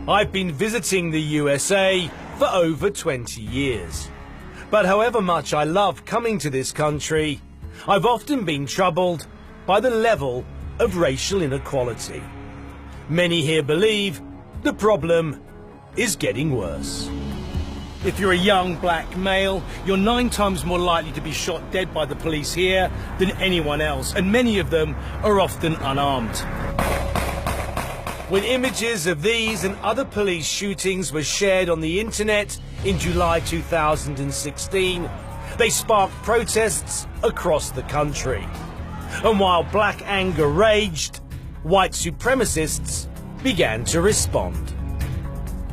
I've been visiting the USA for over 20 years. But however much I love coming to this country, I've often been troubled by the level of racial inequality. Many here believe the problem is getting worse. If you're a young black male, you're 9 times more likely to be shot dead by the police here than anyone else, and many of them are often unarmed. When images of these and other police shootings were shared on the internet in July 2016, they sparked protests across the country. And while black anger raged, white supremacists began to respond.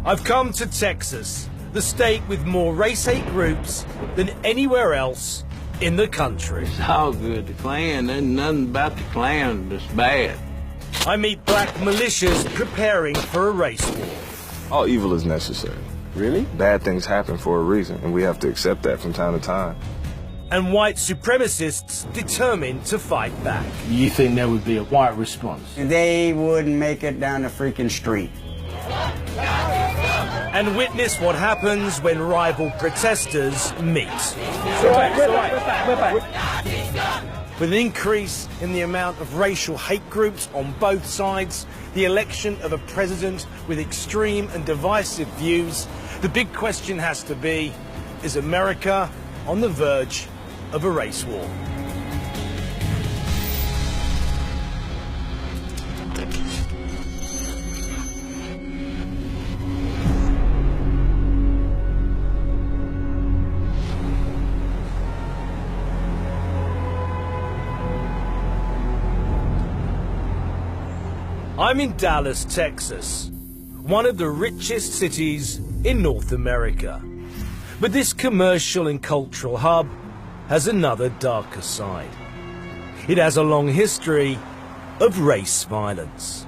I've come to Texas, the state with more race-hate groups than anywhere else in the country. It's all good. The Klan, there's nothing about the Klan that's bad. I meet black militias preparing for a race war. All evil is necessary. Really? Bad things happen for a reason, and we have to accept that from time to time. And white supremacists determined to fight back. You think there would be a white response? They wouldn't make it down the freaking street. And witness what happens when rival protesters meet. With an increase in the amount of racial hate groups on both sides, the election of a president with extreme and divisive views, the big question has to be, is America on the verge of a race war? I'm in Dallas, Texas, one of the richest cities in North America. But this commercial and cultural hub has another darker side. It has a long history of race violence.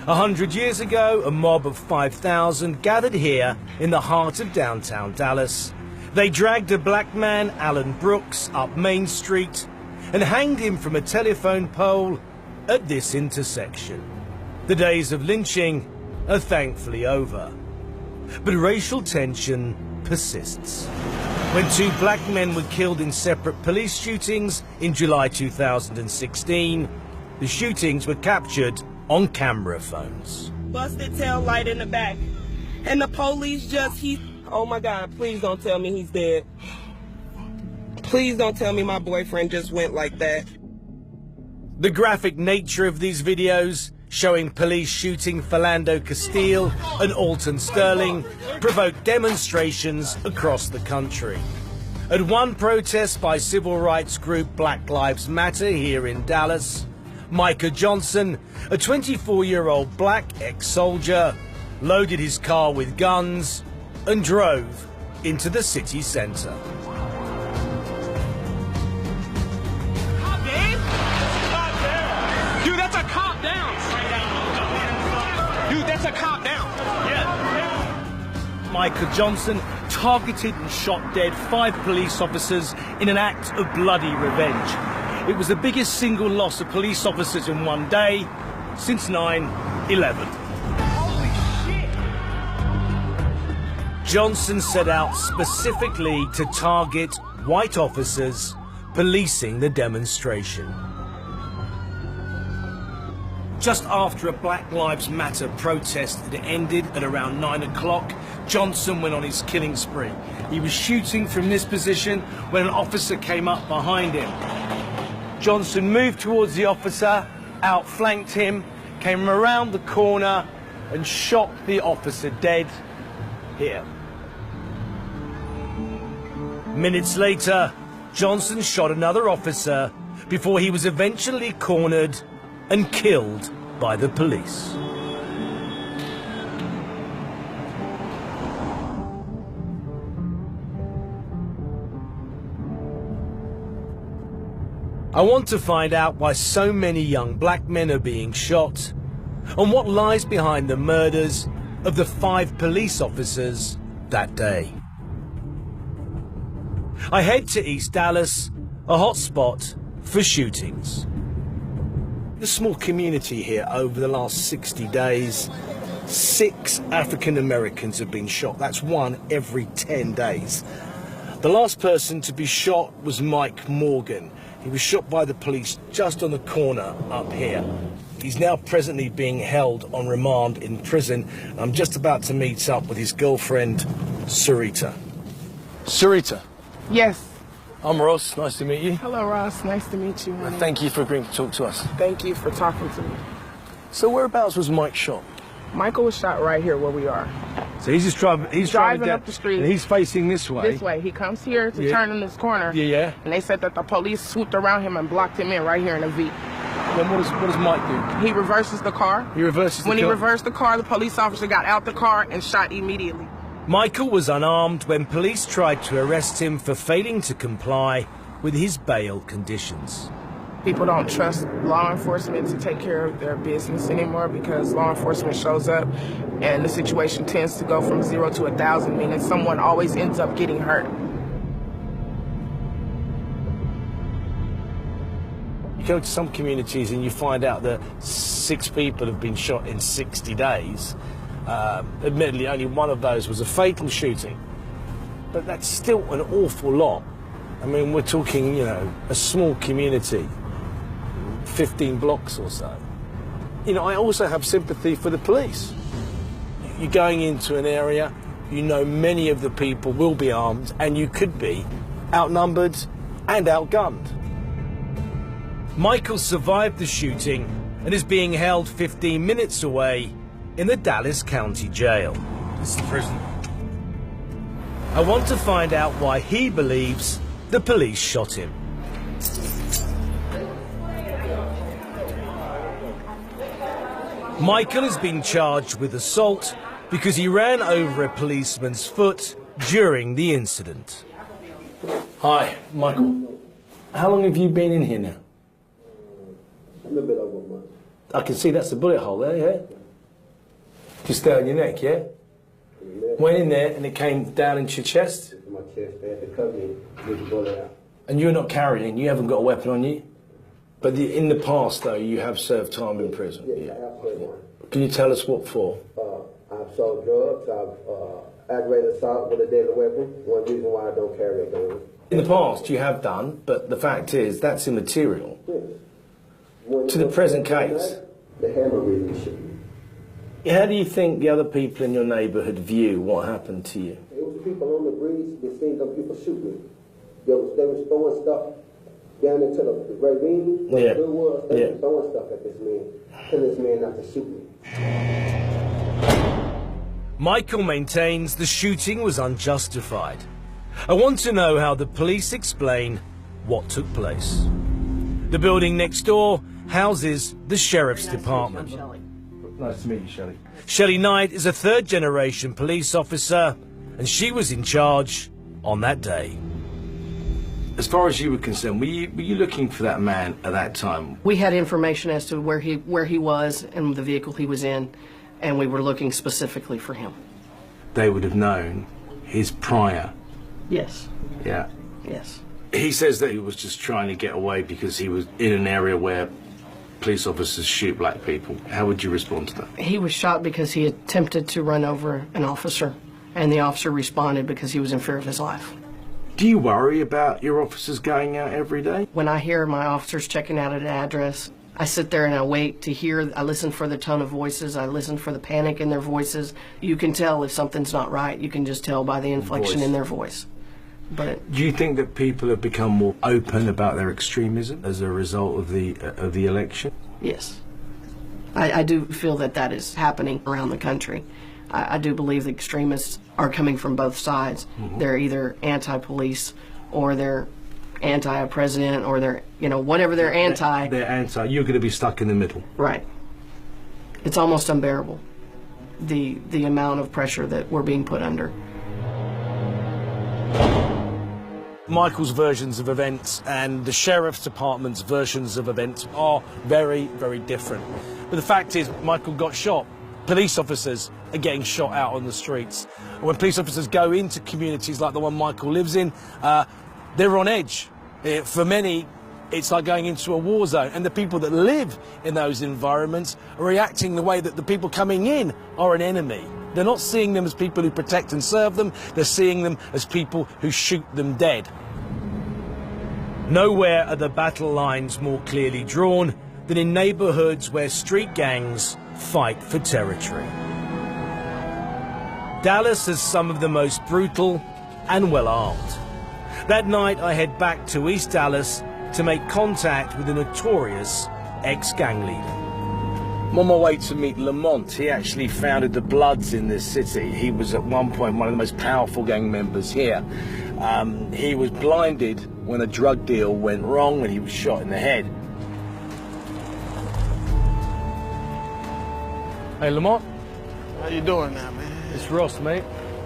100 years ago, a mob of 5,000 gathered here in the heart of downtown Dallas. They dragged a black man, Alan Brooks, up Main Street and hanged him from a telephone pole at this intersection. The days of lynching are thankfully over. But racial tension persists. When 2 black men were killed in separate police shootings in July 2016, the shootings were captured on camera phones. Busted tail light in the back. And the police oh my God, please don't tell me he's dead. Please don't tell me my boyfriend just went like that. The graphic nature of these videos, showing police shooting Philando Castile and Alton Sterling, provoked demonstrations across the country. At one protest by civil rights group Black Lives Matter here in Dallas, Micah Johnson, a 24-year-old black ex-soldier, loaded his car with guns and drove into the city center. Micah Johnson targeted and shot dead 5 police officers in an act of bloody revenge. It was the biggest single loss of police officers in one day since 9/11. Holy shit! Johnson set out specifically to target white officers policing the demonstration. Just after a Black Lives Matter protest had ended at around 9 o'clock, Johnson went on his killing spree. He was shooting from this position when an officer came up behind him. Johnson moved towards the officer, outflanked him, came around the corner and shot the officer dead here. Minutes later, Johnson shot another officer before he was eventually cornered and killed by the police. I want to find out why so many young black men are being shot and what lies behind the murders of the 5 police officers that day. I head to East Dallas, a hotspot for shootings. The small community here over the last 60 days 6 African Americans have been shot. That's one every 10 days. The last person to be shot was Mike Morgan. He was shot by the police just on the corner up here. He's now presently being held on remand in prison. I'm just about to meet up with his girlfriend, Sarita. Sarita. Yes. I'm Ross. Nice to meet you. Hello, Ross. Nice to meet you. honey. Thank you for agreeing to talk to us. Thank you for talking to me. So whereabouts was Mike shot? Michael was shot right here where we are. So he's just driving Driving up the street. and he's facing this way. This way. He comes here to Yeah. turn in this corner. Yeah. And they said that the police swooped around him and blocked him in right here in a V. Then what does Mike do? He reverses the car. He reverses the When car. he reversed the car, the police officer got out the car and shot immediately. Michael was unarmed when police tried to arrest him for failing to comply with his bail conditions. People don't trust law enforcement to take care of their business anymore because law enforcement shows up and the situation tends to go from 0 to 1,000, meaning someone always ends up getting hurt. You go to some communities and you find out that 6 people have been shot in 60 days. Admittedly, only one of those was a fatal shooting. But that's still an awful lot. I mean, we're talking, you know, a small community, 15 blocks or so. You know, I also have sympathy for the police. You're going into an area, you know many of the people will be armed and you could be outnumbered and outgunned. Michael survived the shooting and is being held 15 minutes away in the Dallas County Jail. This is the prison. I want to find out why he believes the police shot him. Michael has been charged with assault because he ran over a policeman's foot during the incident. Hi, Michael. How long have you been in here now? A little bit over a month. I can see that's the bullet hole there, yeah? Just down your neck, yeah? Went in there and it came down into your chest? Into my chest, they had to cut me, get the bullet out. And you're not carrying, you haven't got a weapon on you? But in the past, though, you have served time in prison? Yes, I have served one. Can you tell us what for? I've sold drugs, I've aggravated assault with a deadly weapon. One reason why I don't carry a gun. In the past, you have done, but the fact is, that's immaterial. Yes. To the present case. The hammer really shoot me. How do you think the other people in your neighbourhood view what happened to you? It was people on the bridge that seen them people shoot me. They was throwing stuff down into the ravine where the was. They was throwing stuff at this man, telling this man not to shoot me. Michael maintains the shooting was unjustified. I want to know how the police explain what took place. The building next door houses the Sheriff's Department. Nice to meet you, Shelley. Shelley Knight is a third-generation police officer, and she was in charge on that day. As far as you were concerned, were you looking for that man at that time? We had information as to where he was and the vehicle he was in, and we were looking specifically for him. They would have known his prior. Yes. Yeah. Yes. He says that he was just trying to get away because he was in an area where police officers shoot black people. How would you respond to that? He was shot because he attempted to run over an officer, and the officer responded because he was in fear of his life. Do you worry about your officers going out every day? When I hear my officers checking out at an address, I sit there and I wait to hear, I listen for the tone of voices, I listen for the panic in their voices. You can tell if something's not right, you can just tell by the inflection in their voice. But do you think that people have become more open about their extremism as a result of the election? yes. I do feel that that is happening around the country. I do believe the extremists are coming from both sides. They're either anti-police or they're anti-president or they're, you know, whatever they're anti. They're anti. You're going to be stuck in the middle. Right. It's almost unbearable, the amount of pressure that we're being put under. Michael's versions of events and the Sheriff's Department's versions of events are very, very different. But the fact is, Michael got shot. Police officers are getting shot out on the streets. When police officers go into communities like the one Michael lives in, they're on edge. For many, It's like going into a war zone, and the people that live in those environments are reacting the way that the people coming in are an enemy. They're not seeing them as people who protect and serve them, they're seeing them as people who shoot them dead. Nowhere are the battle lines more clearly drawn than in neighbourhoods where street gangs fight for territory. Dallas has some of the most brutal and well armed. That night I head back to East Dallas to make contact with a notorious ex-gang leader. I'm on my way to meet Lamont. He actually founded the Bloods in this city. He was at one point one of the most powerful gang members here. He was blinded when a drug deal went wrong and he was shot in the head. Hey Lamont. How you doing now, man? It's Ross, mate.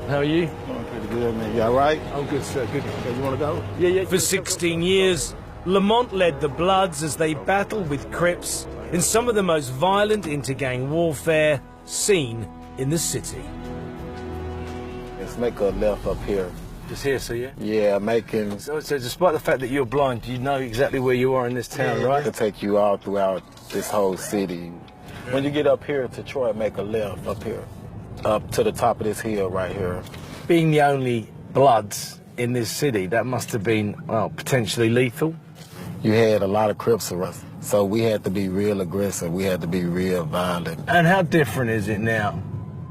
How are you? Doing pretty good, man. You all right? I'm good, sir. Good. Okay, you want to go? Yeah. For 16 years, Lamont led the Bloods as they battled with Crips in some of the most violent inter-gang warfare seen in the city. Let's make a left up here. Just here, so yeah? Yeah, making... So despite the fact that you're blind, you know exactly where you are in this town, right? To take you all throughout this whole city. When you get up here to Troy, make a left up here. Up to the top of this hill right here. Being the only Bloods in this city, that must have been, well, potentially lethal. You had a lot of Crips around, so we had to be real aggressive. We had to be real violent. And how different is it now?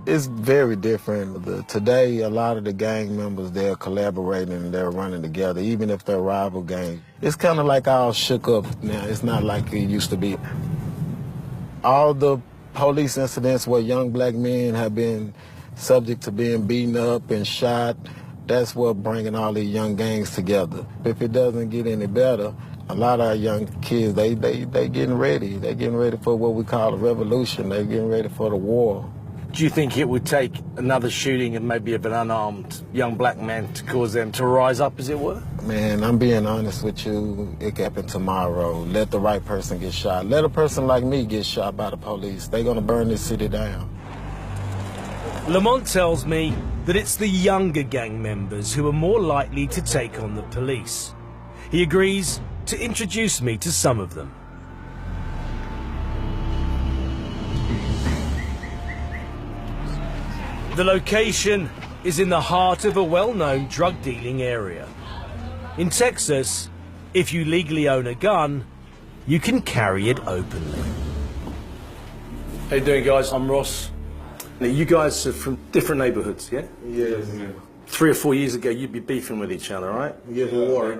It's very different. Today, a lot of the gang members, they're collaborating and they're running together, even if they're rival gangs. It's kind of like all shook up now. It's not like it used to be. All the police incidents where young black men have been subject to being beaten up and shot, that's what bringing all these young gangs together. If it doesn't get any better, a lot of our young kids, they getting ready. They're getting ready for what we call a revolution. They're getting ready for the war. Do you think it would take another shooting and maybe of an unarmed young black man to cause them to rise up, as it were? Man, I'm being honest with you. It could happen tomorrow. Let the right person get shot. Let a person like me get shot by the police. They're going to burn this city down. Lamont tells me that it's the younger gang members who are more likely to take on the police. He agrees to introduce me to some of them. The location is in the heart of a well-known drug-dealing area. In Texas, if you legally own a gun, you can carry it openly. How you doing, guys? I'm Ross. Now, you guys are from different neighborhoods, yeah? Yes, man. 3 or 4 years ago, you'd be beefing with each other, right? Yes, we were.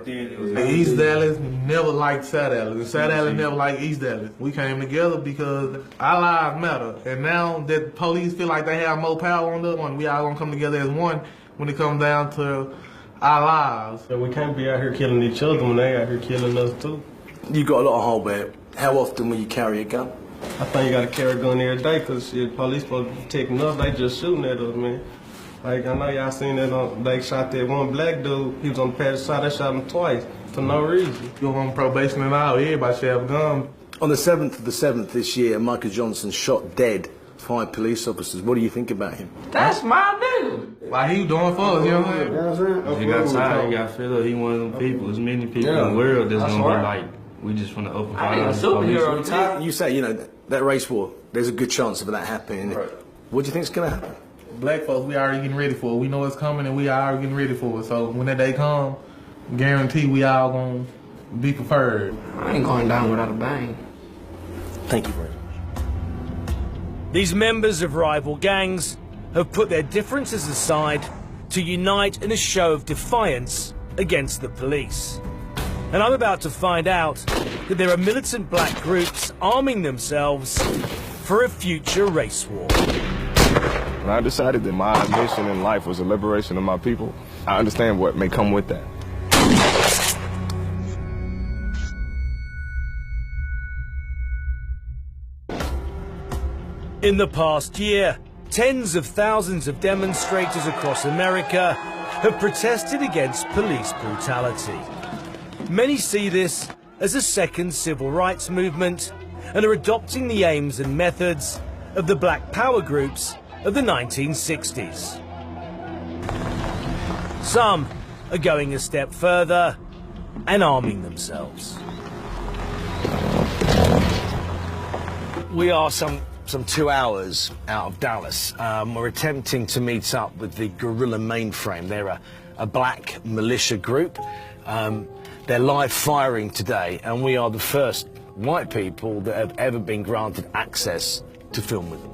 East Dallas never liked South Dallas, and South Dallas never liked East Dallas. We came together because our lives matter, and now that the police feel like they have more power on the other one, we all gonna come together as one when it comes down to our lives. So we can't be out here killing each other when they out here killing us too. You got a lot of hardware. How often will you carry a gun? I think you gotta carry a gun every day because the police supposed to be protecting us. They just shooting at us, man. Like, I know y'all seen that they shot that one black dude. He was on the passenger side. They shot him twice for no reason. You're on probation and all. Everybody should have a gun. On the 7th of the 7th this year, Michael Johnson shot dead 5 police officers. What do you think about him? That's my dude. Like, he was doing for us, you know what I'm saying? If he got tired, he got fed up. He one of them people. There's many people in the world that's gonna be like, we just want to open fire. I ain't a superhero. You say, you know, that race war, there's a good chance of that happening. Right. What do you think is going to happen? Black folks, we already getting ready for it. We know it's coming and we already getting ready for it. So when that day come, guarantee we all gonna be prepared. I ain't going down without a bang. Thank you very much. These members of rival gangs have put their differences aside to unite in a show of defiance against the police. And I'm about to find out that there are militant black groups arming themselves for a future race war. When I decided that my mission in life was the liberation of my people, I understand what may come with that. In the past year, tens of thousands of demonstrators across America have protested against police brutality. Many see this as a second civil rights movement and are adopting the aims and methods of the black power groups of the 1960s. Some are going a step further and arming themselves. We are some 2 hours out of Dallas. We're attempting to meet up with the Guerrilla Mainframe. They're a black militia group. They're live firing today, and we are the first white people that have ever been granted access to film with them.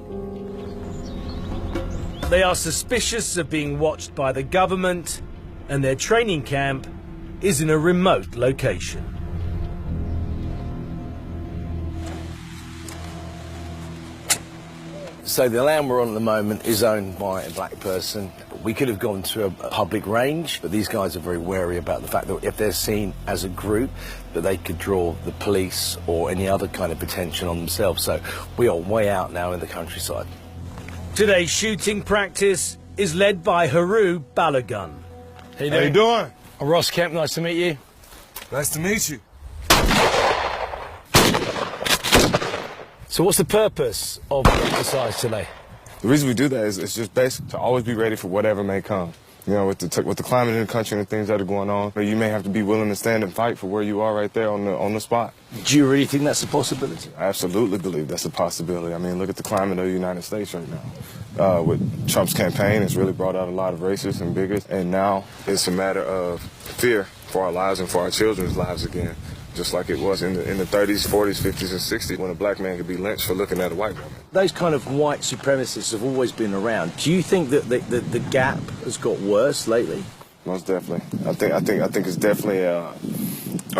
They are suspicious of being watched by the government, and their training camp is in a remote location. So the land we're on at the moment is owned by a black person. We could have gone to a public range, but these guys are very wary about the fact that if they're seen as a group, that they could draw the police or any other kind of attention on themselves. So we are way out now in the countryside. Today's shooting practice is led by Haru Balagun. How you doing? I'm Ross Kemp, nice to meet you. Nice to meet you. So what's the purpose of the exercise today? The reason we do that is it's just basic to always be ready for whatever may come. You know, with the climate in the country and the things that are going on, you may have to be willing to stand and fight for where you are right there on the spot. Do you really think that's a possibility? I absolutely believe that's a possibility. I mean, look at the climate of the United States right now. With Trump's campaign, it's really brought out a lot of racists and bigots, and now it's a matter of fear for our lives and for our children's lives again. Just like it was in the 30s, 40s, 50s, and 60s when a black man could be lynched for looking at a white woman. Those kind of white supremacists have always been around. Do you think that the gap has got worse lately? Most definitely. I think it's definitely a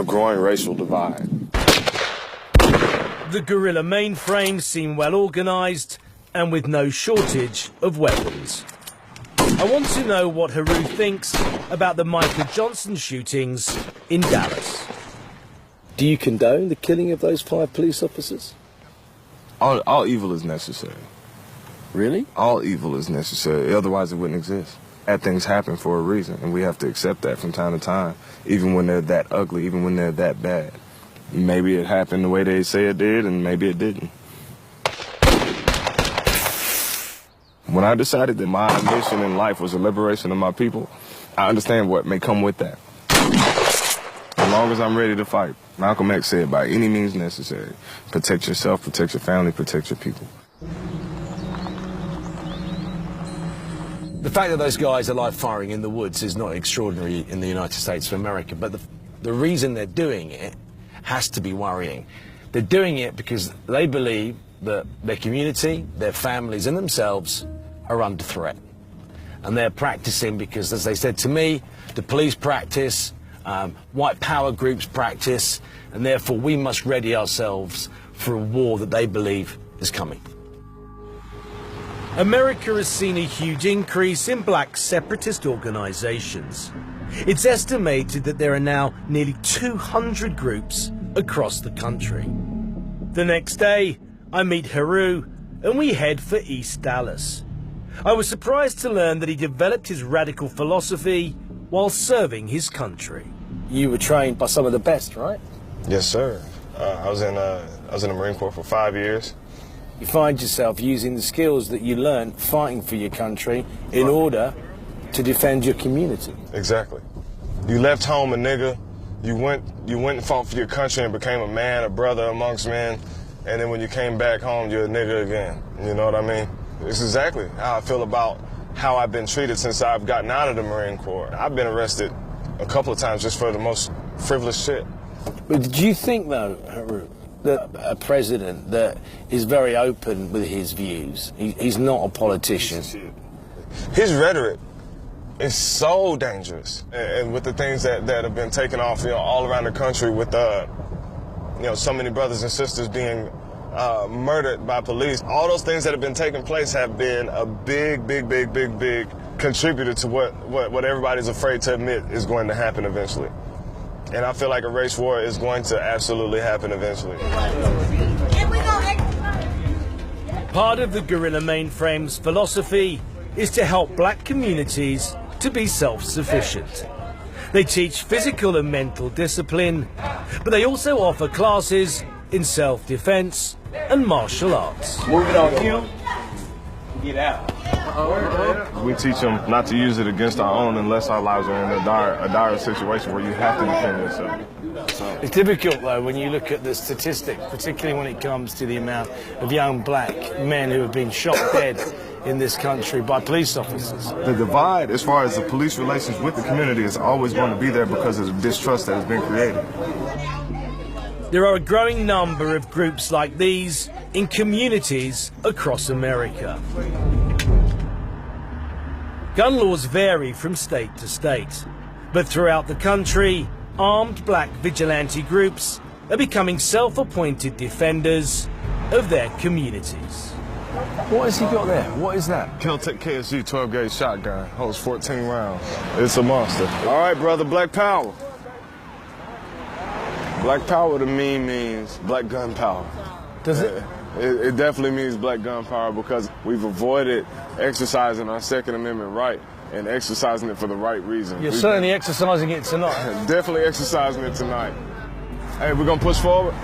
growing racial divide. The Guerrilla Mainframes seem well organised and with no shortage of weapons. I want to know what Haru thinks about the Michael Johnson shootings in Dallas. Do you condone the killing of those 5 police officers? All evil is necessary. Really? All evil is necessary, otherwise it wouldn't exist. Bad things happen for a reason, and we have to accept that from time to time, even when they're that ugly, even when they're that bad. Maybe it happened the way they say it did, and maybe it didn't. When I decided that my mission in life was the liberation of my people, I understand what may come with that. As long as I'm ready to fight. Malcolm X said, by any means necessary, protect yourself, protect your family, protect your people. The fact that those guys are live firing in the woods is not extraordinary in the United States of America, but the reason they're doing it has to be worrying. They're doing it because they believe that their community, their families and themselves are under threat. And they're practicing because, as they said to me, the police practice, white power groups practice, and therefore we must ready ourselves for a war that they believe is coming. America has seen a huge increase in black separatist organizations. It's estimated that there are now nearly 200 groups across the country. The next day, I meet Haru and we head for East Dallas. I was surprised to learn that he developed his radical philosophy while serving his country. You were trained by some of the best, right? Yes, sir. I was in the Marine Corps for 5 years. You find yourself using the skills that you learned fighting for your country in order to defend your community. Exactly. You left home a nigga, you went and fought for your country and became a man, a brother amongst men, and then when you came back home, you're a nigga again. You know what I mean? It's exactly how I feel about how I've been treated since I've gotten out of the Marine Corps. I've been arrested a couple of times just for the most frivolous shit. But do you think, though, Haru, that a president that is very open with his views, he's not a politician? His rhetoric is so dangerous, and with the things that have been taken off, all around the country, with so many brothers and sisters being murdered by police. All those things that have been taking place have been a big contributor to what everybody's afraid to admit is going to happen eventually. And I feel like a race war is going to absolutely happen eventually. Part of the Guerrilla Mainframe's philosophy is to help black communities to be self-sufficient. They teach physical and mental discipline, but they also offer classes in self-defense and martial arts. Moving on cue, get out. We teach them not to use it against our own unless our lives are in a dire situation where you have to defend yourself. So. It's difficult, though, when you look at the statistics, particularly when it comes to the amount of young black men who have been shot dead in this country by police officers. The divide, as far as the police relations with the community, is always going to be there because of the distrust that has been created. There are a growing number of groups like these in communities across America. Gun laws vary from state to state, but throughout the country, armed black vigilante groups are becoming self-appointed defenders of their communities. What has he got there? What is that? Kel-Tec KSG 12-gauge shotgun, holds 14 rounds. It's a monster. All right, brother, Black Power. Black Power to me means black gun power. Does it? It definitely means black gun power because we've avoided exercising our Second Amendment right and exercising it for the right reason. You're certainly exercising it tonight. Definitely exercising it tonight. Hey, we're gonna push forward.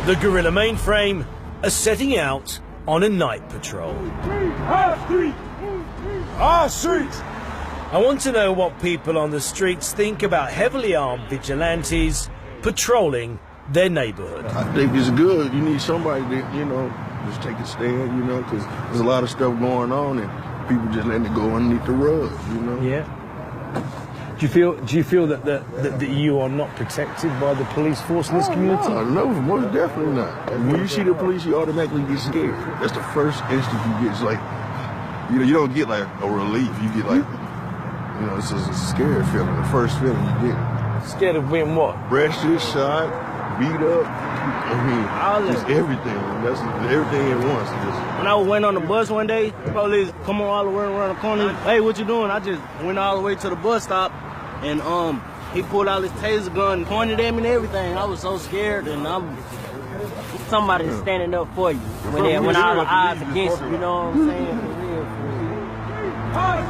The guerrilla mainframe are setting out on a night patrol. Our streets! I want to know what people on the streets think about heavily armed vigilantes patrolling their neighborhood. I think it's good. You need somebody that, you know, just take a stand, you know, because there's a lot of stuff going on and people just letting it go underneath the rug, you know? Yeah. Do you feel that you are not protected by the police force in this community? No, most definitely not. When you see the police, you automatically get scared. That's the first instant you get. It's like, you know, you don't get like a relief. You get like, you know, it's just a scared feeling. The first feeling you get. Scared of being what? Arrested, shot, beat up. I mean, just everything. That's everything at once. When I went on the bus one day, the police come on all the way around the corner. Hey, what you doing? I just went all the way to the bus stop, and he pulled out his taser gun, pointed at me and everything. I was so scared, and somebody's standing up for you when all the odds against you. You know what I'm saying?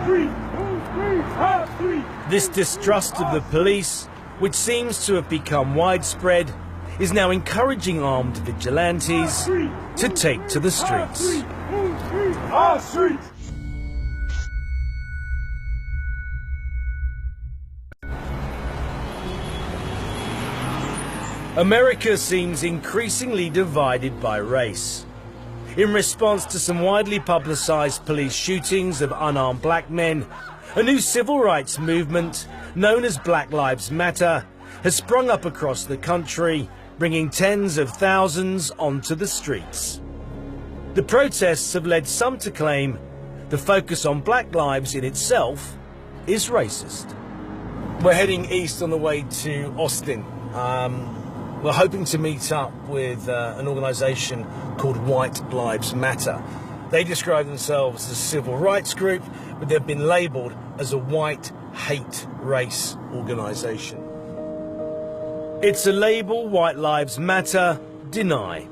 For real. This distrust of the police, which seems to have become widespread, is now encouraging armed vigilantes to take to the streets. Our streets! America seems increasingly divided by race. In response to some widely publicized police shootings of unarmed black men, a new civil rights movement known as Black Lives Matter has sprung up across the country, bringing tens of thousands onto the streets. The protests have led some to claim the focus on black lives in itself is racist. We're heading east on the way to Austin. We're hoping to meet up with an organisation called White Lives Matter. They describe themselves as a civil rights group, but they've been labelled as a white hate race organisation. It's a label White Lives Matter deny.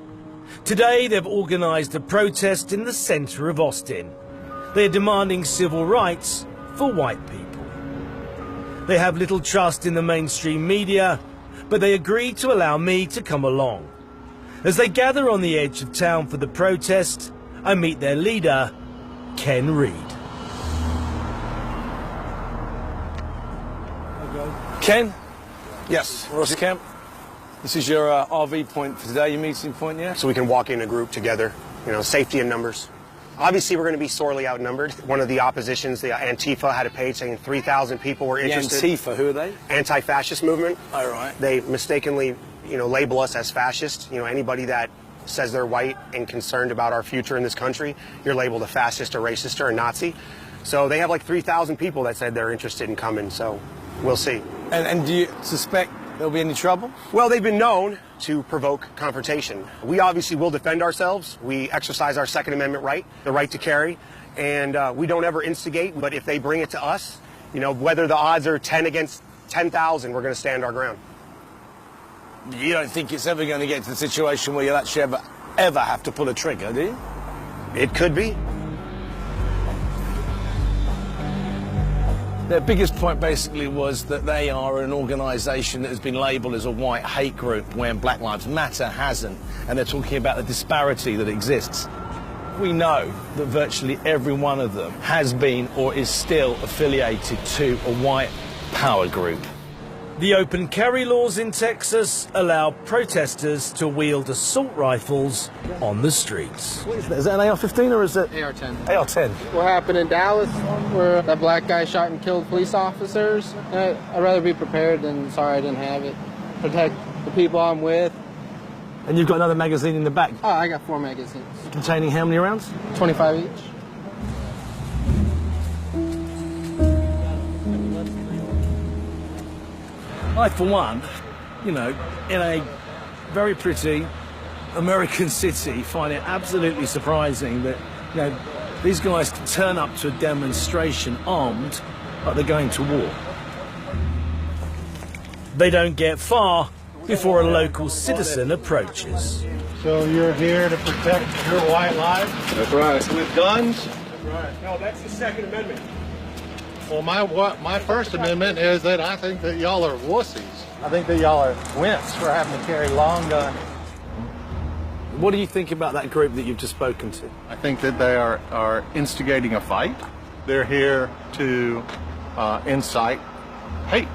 Today they've organised a protest in the centre of Austin. They're demanding civil rights for white people. They have little trust in the mainstream media, but they agreed to allow me to come along. As they gather on the edge of town for the protest, I meet their leader, Ken Reed. Ken? Yes. Ross Camp? This is your RV point for today, your meeting point, yeah? So we can walk in a group together, you know, safety in numbers. Obviously, we're going to be sorely outnumbered. One of the oppositions, the Antifa, had a page saying 3,000 people were interested. The Antifa, who are they? Anti-fascist movement. Oh, right. They mistakenly, you know, label us as fascist. You know, anybody that says they're white and concerned about our future in this country, you're labeled a fascist or racist or a Nazi. So they have like 3,000 people that said they're interested in coming, so we'll see. And do you suspect there'll be any trouble? Well, they've been known to provoke confrontation. We obviously will defend ourselves. We exercise our Second Amendment right, the right to carry, and we don't ever instigate, but if they bring it to us, you know, whether the odds are 10 against 10,000, we're going to stand our ground. You don't think it's ever going to get to the situation where you'll actually ever have to pull a trigger, do you? It could be. Their biggest point basically was that they are an organisation that has been labelled as a white hate group when Black Lives Matter hasn't, and they're talking about the disparity that exists. We know that virtually every one of them has been or is still affiliated to a white power group. The open carry laws in Texas allow protesters to wield assault rifles on the streets. What is that? Is that an AR-15 or is it? AR-10. AR-10. What happened in Dallas, where that black guy shot and killed police officers? I'd rather be prepared than sorry I didn't have it. Protect the people I'm with. And you've got another magazine in the back? Oh, I got 4 magazines. Containing how many rounds? 25 each. I, for one, you know, in a very pretty American city, find it absolutely surprising that, you know, these guys can turn up to a demonstration armed, like they're going to war. They don't get far before a local citizen approaches. So you're here to protect your white lives? That's right. With guns? That's right. No, that's the Second Amendment. Well, my First Amendment is that I think that y'all are wussies. I think that y'all are wimps for having to carry long guns. What do you think about that group that you've just spoken to? I think that they are instigating a fight. They're here to incite hate.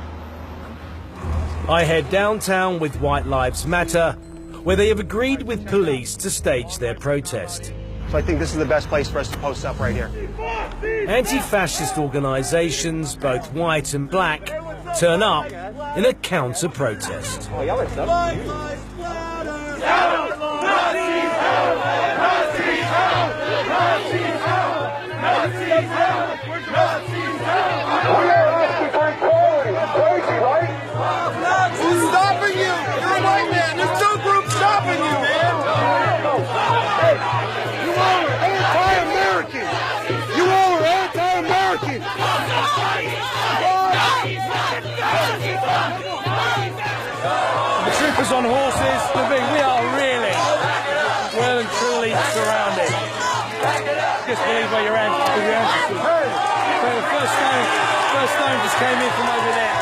I head downtown with White Lives Matter, where they have agreed with police to stage their protest. So I think this is the best place for us to post up right here. Anti-fascist organisations, both white and black, turn up in a counter-protest. Oh, y'all are stuff. Who's stopping you? You're a white man. There's 2 groups stopping you, man. You all are anti-American. You all are anti-American. The troopers on horses, we are really well and truly surrounded. Just believe where your answer is. So the first stone just came in from over there.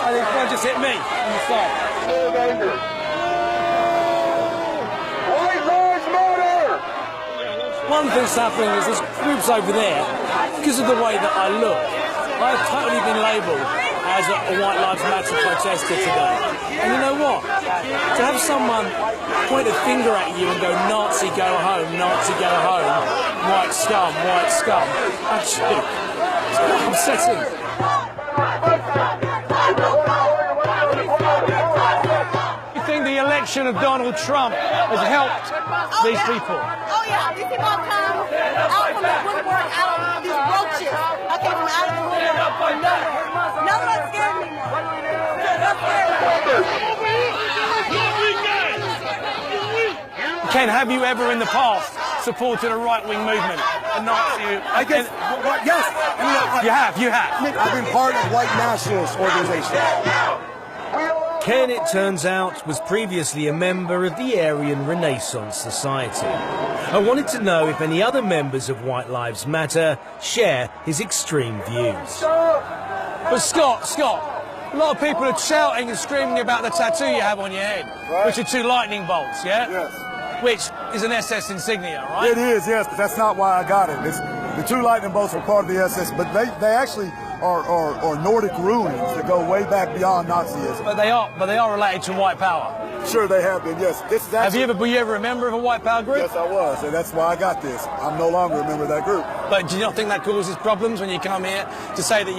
I think one just hit me on the side. One thing's happening is there's groups over there, because of the way that I look, I've totally been labelled as a White Lives Matter protester today. And you know what? To have someone point a finger at you and go, Nazi, go home, white scum, actually, it's quite upsetting. You think the election of Donald Trump has helped these people? Oh yeah, these people come out from the woodwork, out of these roaches. I came from out of the woodwork for nowhere. No one scared me more. Ken, have you ever in the past supported a right-wing movement? A Nazi? I guess, yes. You have. I've been part of white nationalist organizations. Ken, it turns out, was previously a member of the Aryan Renaissance Society. I wanted to know if any other members of White Lives Matter share his extreme views. But Scott, a lot of people are shouting and screaming about the tattoo you have on your head, which are 2 lightning bolts, yeah? Yes. Which is an SS insignia, right? It is, yes, but that's not why I got it. The 2 lightning bolts are part of the SS, but they actually are Nordic ruins that go way back beyond Nazism. But they are related to white power. Sure, they have been. Yes, this is actually. Were you ever a member of a white power group? Yes, I was, and that's why I got this. I'm no longer a member of that group. But do you not think that causes problems when you come here to say that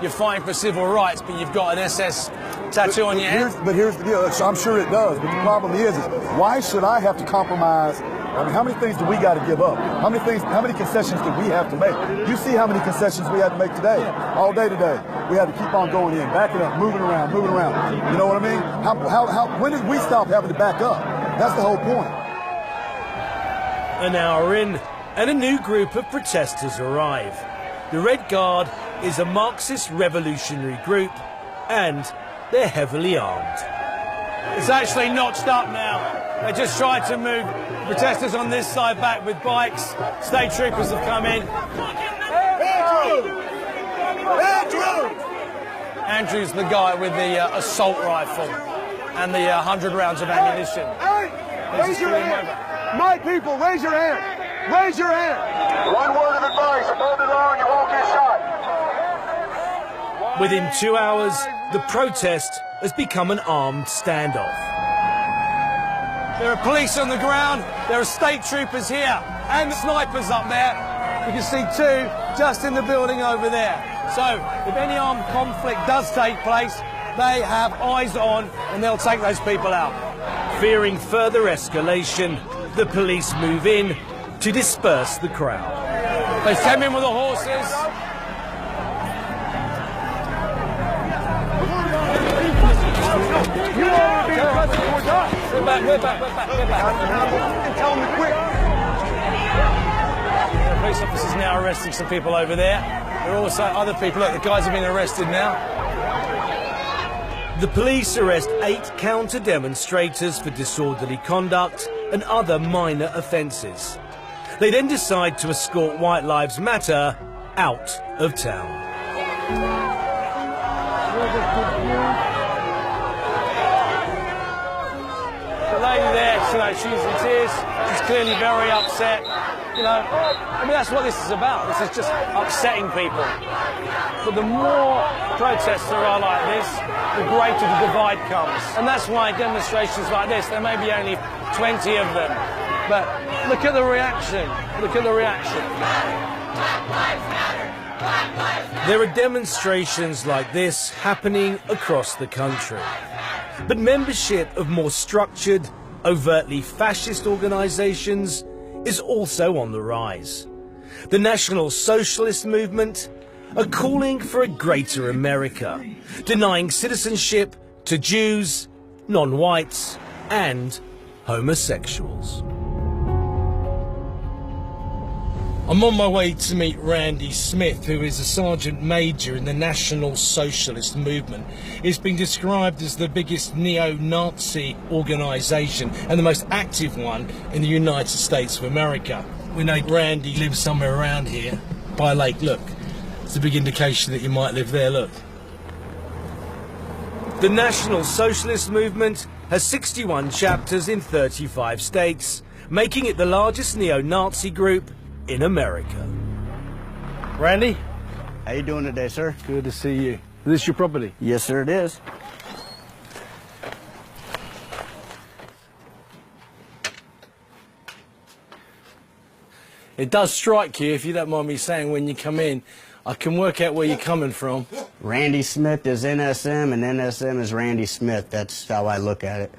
you're fighting for civil rights, but you've got an SS tattoo on your head? But here's the deal. I'm sure it does. But the problem is why should I have to compromise? I mean, how many things do we got to give up? How many concessions do we have to make? You see how many concessions we had to make today, all day today. We had to keep on going in, backing up, moving around. You know what I mean? When did we stop having to back up? That's the whole point. An hour in, and a new group of protesters arrive. The Red Guard is a Marxist revolutionary group, and they're heavily armed. It's actually notched up now. They just tried to move protesters on this side back with bikes. State troopers have come in. Andrew's the guy with the assault rifle and the 100 rounds of ammunition. Raise your hand. My people, raise your hand. Raise your hand. One word of advice, above the law, you won't get shot. Within 2 hours, the protest has become an armed standoff. There are police on the ground, there are state troopers here, and snipers up there. You can see two just in the building over there. So, if any armed conflict does take place, they have eyes on and they'll take those people out. Fearing further escalation, the police move in to disperse the crowd. They send in with the horses. You are being aggressive towards us. We're back. Tell them to quit. The police officers now arresting some people over there. There are also other people. Look, the guys have been arrested now. The police arrest 8 counter-demonstrators for disorderly conduct and other minor offences. They then decide to escort White Lives Matter out of town. The lady there, she's in tears. She's clearly very upset. I mean, that's what this is about. This is just upsetting people. But the more protests there are like this, the greater the divide comes. And that's why demonstrations like this, there may be only 20 of them. But look at the reaction. Look at the reaction. There are demonstrations like this happening across the country. But membership of more structured, overtly fascist organisations is also on the rise. The National Socialist movement are calling for a greater America, denying citizenship to Jews, non-whites and homosexuals. I'm on my way to meet Randy Smith, who is a sergeant major in the National Socialist movement. It's been described as the biggest neo-Nazi organisation and the most active one in the United States of America. We know Randy lives somewhere around here by a lake. Look, it's a big indication that you might live there, look. The National Socialist movement has 61 chapters in 35 states, making it the largest neo-Nazi group in America. Randy? How you doing today, sir? Good to see you. Is this your property? Yes, sir, it is. It does strike you, if you don't mind me saying, when you come in, I can work out where you're coming from. Randy Smith is NSM, and NSM is Randy Smith. That's how I look at it.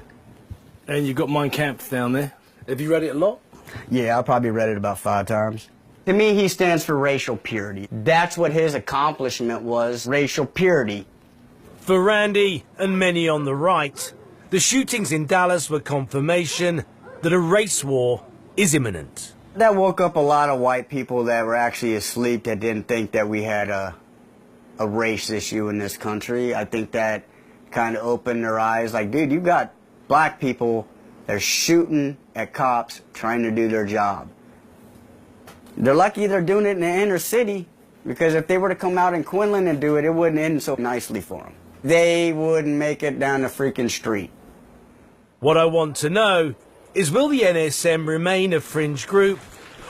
And you've got Mein Kampf down there. Have you read it a lot? Yeah, I probably read it about 5 times. To me, he stands for racial purity. That's what his accomplishment was, racial purity. For Randy and many on the right, the shootings in Dallas were confirmation that a race war is imminent. That woke up a lot of white people that were actually asleep that didn't think that we had a race issue in this country. I think that kind of opened their eyes. Like, dude, you got black people that are shooting at cops trying to do their job. They're lucky they're doing it in the inner city, because if they were to come out in Quinlan and do it, it wouldn't end so nicely for them. They wouldn't make it down the freaking street. What I want to know is, will the NSM remain a fringe group,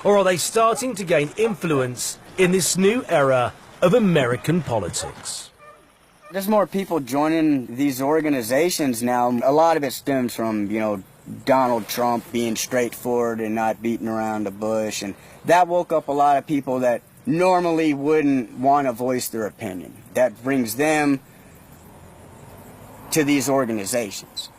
or are they starting to gain influence in this new era of American politics? There's more people joining these organizations now. A lot of it stems from, Donald Trump being straightforward and not beating around the bush. And that woke up a lot of people that normally wouldn't want to voice their opinion. That brings them to these organizations.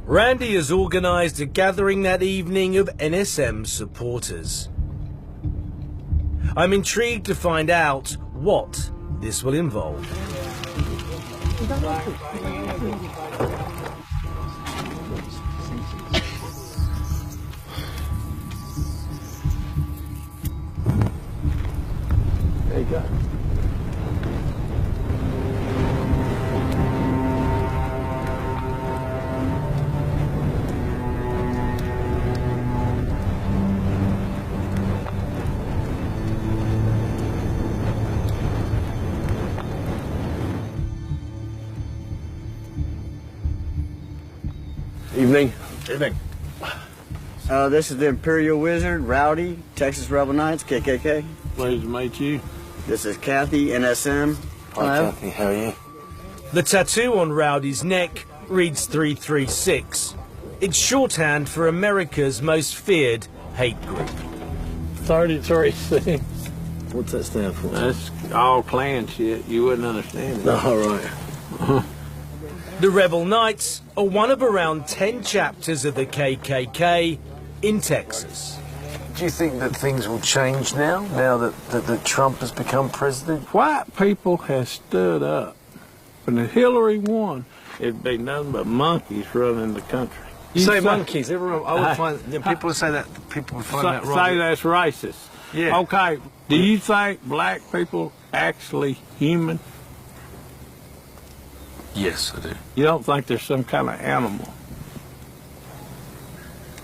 Randy has organised a gathering that evening of NSM supporters. I'm intrigued to find out what this will involve. There you go. Evening. Evening. This is the Imperial Wizard, Rowdy, Texas Rebel Knights, KKK. Pleasure to meet you. This is Kathy, NSM. Hi, Kathy. How are you? The tattoo on Rowdy's neck reads 336. It's shorthand for America's most feared hate group. 33C. What's that stand for? That's all Klan shit. You wouldn't understand it. All right. The Rebel Knights are one of around 10 chapters of the KKK in Texas. Do you think that things will change now that Trump has become president? White people have stood up. When Hillary won, it'd be nothing but monkeys running the country. You say monkeys. Everyone, I would find people say that. People would find that wrong. Say that's racist. Yeah. Okay. Do you think black people actually human? Yes, I do. You don't think there's some kind of animal?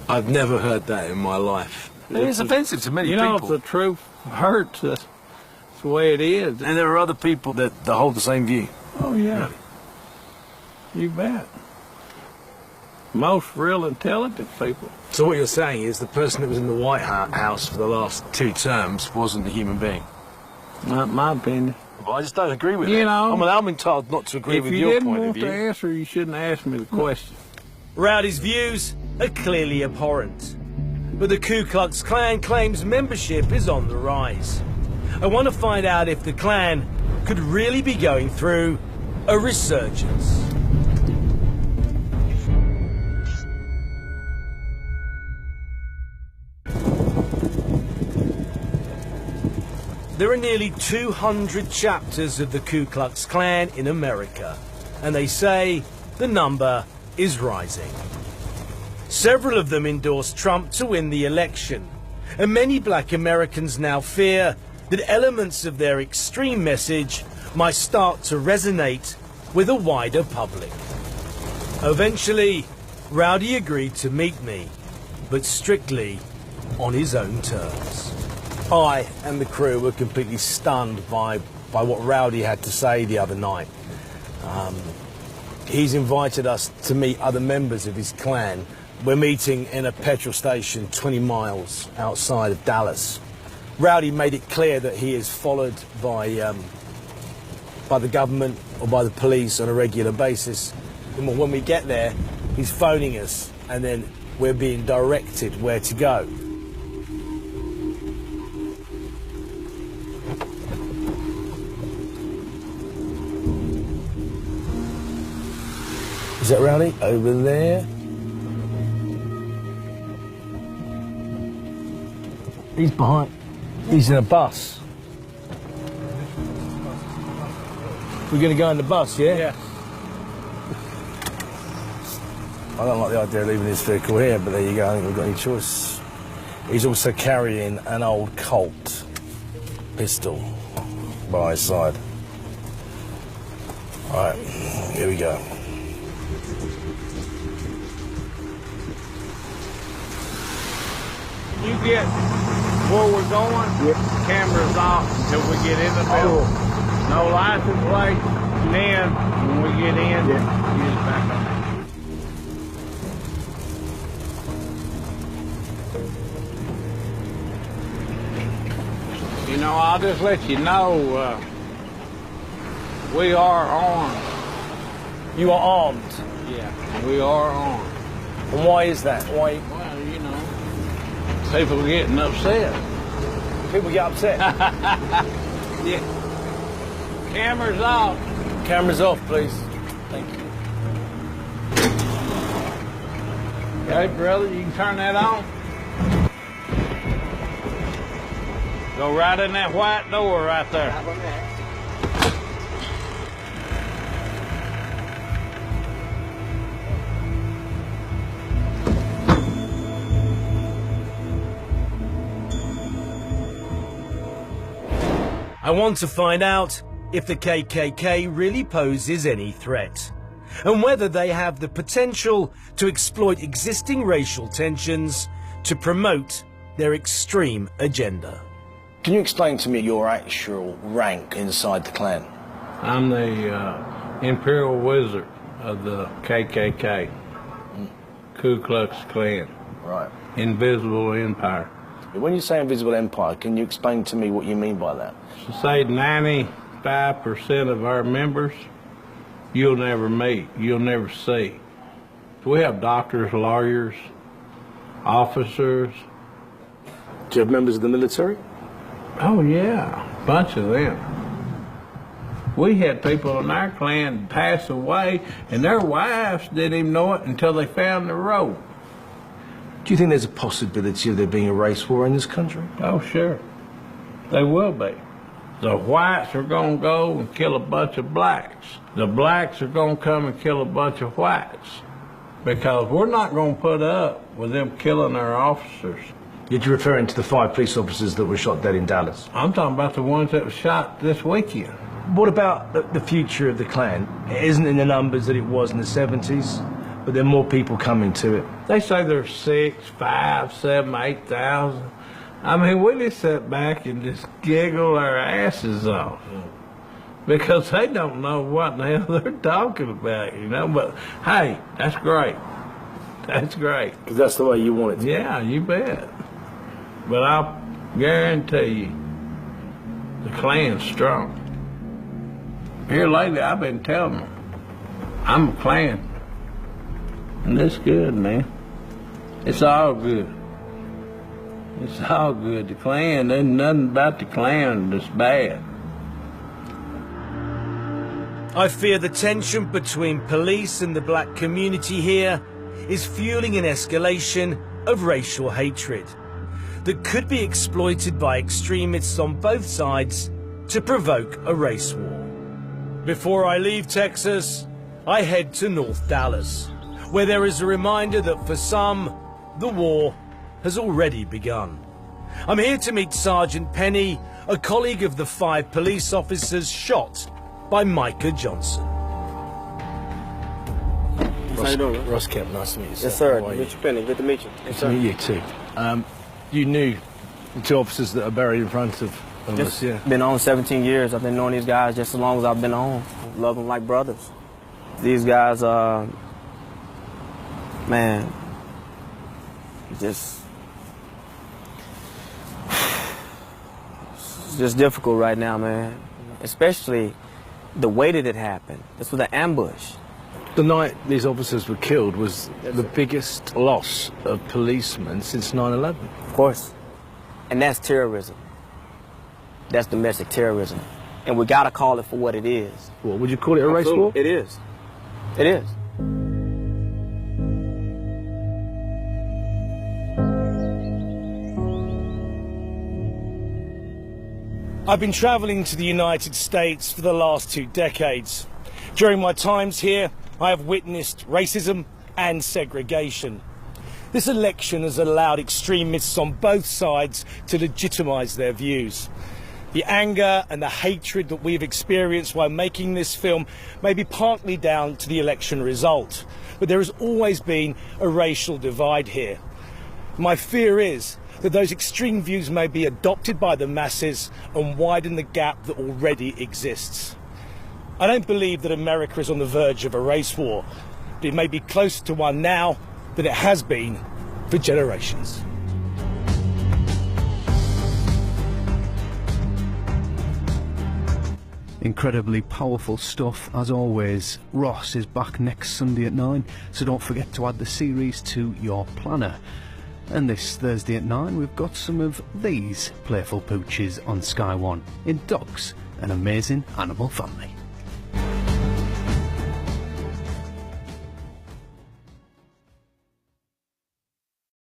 I've never heard that in my life. It's offensive to many people. You know, if the truth hurts, that's the way it is. And there are other people that hold the same view. Oh, yeah. You bet. Most real intelligent people. So what you're saying is the person that was in the White House for the last 2 terms wasn't a human being? Not my opinion. Well, I just don't agree with you it. know, I'm entitled not to agree with your point of view. If you didn't want to answer, you shouldn't ask me the question. Rowdy's views are clearly abhorrent, but the Ku Klux Klan claims membership is on the rise. I want to find out if the Klan could really be going through a resurgence. There are nearly 200 chapters of the Ku Klux Klan in America, and they say the number is rising. Several of them endorsed Trump to win the election, and many black Americans now fear that elements of their extreme message might start to resonate with a wider public. Eventually, Rowdy agreed to meet me, but strictly on his own terms. I and the crew were completely stunned by what Rowdy had to say the other night. He's invited us to meet other members of his clan. We're meeting in a petrol station 20 miles outside of Dallas. Rowdy made it clear that he is followed by the government or by the police on a regular basis. And when we get there, he's phoning us, and then we're being directed where to go. Is that Rowdy? Over there? He's behind. He's in a bus. We're going to go in the bus, yeah? Yeah. I don't like the idea of leaving this vehicle here, but there you go. I don't think we've got any choice. He's also carrying an old Colt pistol by his side. All right, here we go. You get where we're going, cameras off until we get in the building. No license plate, and then when we get in, use it back on. You know, I'll just let you know, we are armed. You are armed? Yeah, we are armed. And why is that? Why? Well, you know, people are getting upset. People get upset? Yeah. Cameras off. Cameras off, please. Thank you. Okay, brother, you can turn that on. Go right in that white door right there. I want to find out if the KKK really poses any threat, and whether they have the potential to exploit existing racial tensions to promote their extreme agenda. Can you explain to me your actual rank inside the Klan? I'm the Imperial Wizard of the KKK. Ku Klux Klan. Right. Invisible empire. When you say invisible empire, can you explain to me what you mean by that? So say 95% of our members, you'll never meet, you'll never see. So we have doctors, lawyers, officers. Do you have members of the military? Oh yeah, a bunch of them. We had people in our clan pass away and their wives didn't even know it until they found the rope. Do you think there's a possibility of there being a race war in this country? Oh sure, they will be. The whites are gonna go and kill a bunch of blacks. The blacks are gonna come and kill a bunch of whites. Because we're not gonna put up with them killing our officers. You're referring to the 5 police officers that were shot dead in Dallas? I'm talking about the ones that were shot this weekend. What about the future of the Klan? It isn't in the numbers that it was in the 70s, but there are more people coming to it. They say there's 6, 5, 7, 8,000. I mean, we just sit back and just giggle our asses off. Because they don't know what the hell they're talking about, you know? But, hey, that's great. That's great. Because that's the way you want it. Yeah, you bet. But I'll guarantee you, the Klan's strong. Here lately, I've been telling them, I'm a Klan. And it's good, man. It's all good. It's all good. The Klan, there's nothing about the Klan that's bad. I fear the tension between police and the black community here is fueling an escalation of racial hatred that could be exploited by extremists on both sides to provoke a race war. Before I leave Texas, I head to North Dallas, where there is a reminder that for some, the war has already begun. I'm here to meet Sergeant Penny, a colleague of the 5 police officers shot by Micah Johnson. How you doing? Ross Kemp, nice to meet you, sir. Yes, sir. How are you? Mr. Penny, good to meet you. Good to meet you too. You knew the 2 officers that are buried in front of us, yeah? Been on 17 years. I've been knowing these guys just as long as I've been on. Love them like brothers. These guys, man, it's just difficult right now, man. Especially the way that it happened. This was an ambush. The night these officers were killed was the biggest loss of policemen since 9/11. Of course. And that's terrorism. That's domestic terrorism. And we gotta call it for what it is. What, would you call it a race war? It is. It is. I've been traveling to the United States for the last 2 decades. During my times here, I have witnessed racism and segregation. This election has allowed extremists on both sides to legitimize their views. The anger and the hatred that we've experienced while making this film may be partly down to the election result, but there has always been a racial divide here. My fear is that those extreme views may be adopted by the masses and widen the gap that already exists. I don't believe that America is on the verge of a race war, but it may be closer to one now than it has been for generations. Incredibly powerful stuff, as always. Ross is back next Sunday at 9, so don't forget to add the series to your planner. And this Thursday at 9, we've got some of these playful pooches on Sky One in Dogs, an Amazing Animal Family.